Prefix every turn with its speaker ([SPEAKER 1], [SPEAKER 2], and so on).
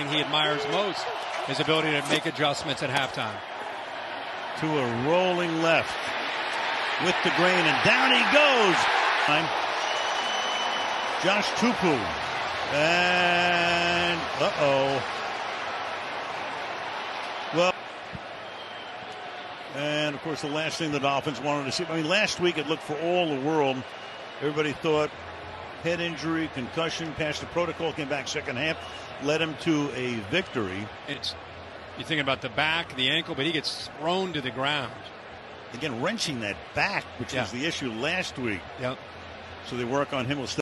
[SPEAKER 1] he admires most, his ability to make adjustments at halftime.
[SPEAKER 2] To a rolling left with the grain, and down he goes. Josh Tupu, and well, and of course the last thing the Dolphins wanted to see. I mean, last week it looked for all the world. Everybody thought head injury, concussion, passed the protocol, came back second half, led him to a victory.
[SPEAKER 1] You're thinking about the back, the ankle, but he gets thrown to the ground.
[SPEAKER 2] Again, wrenching that back, which was the issue last week.
[SPEAKER 1] Yep.
[SPEAKER 2] So they work on him.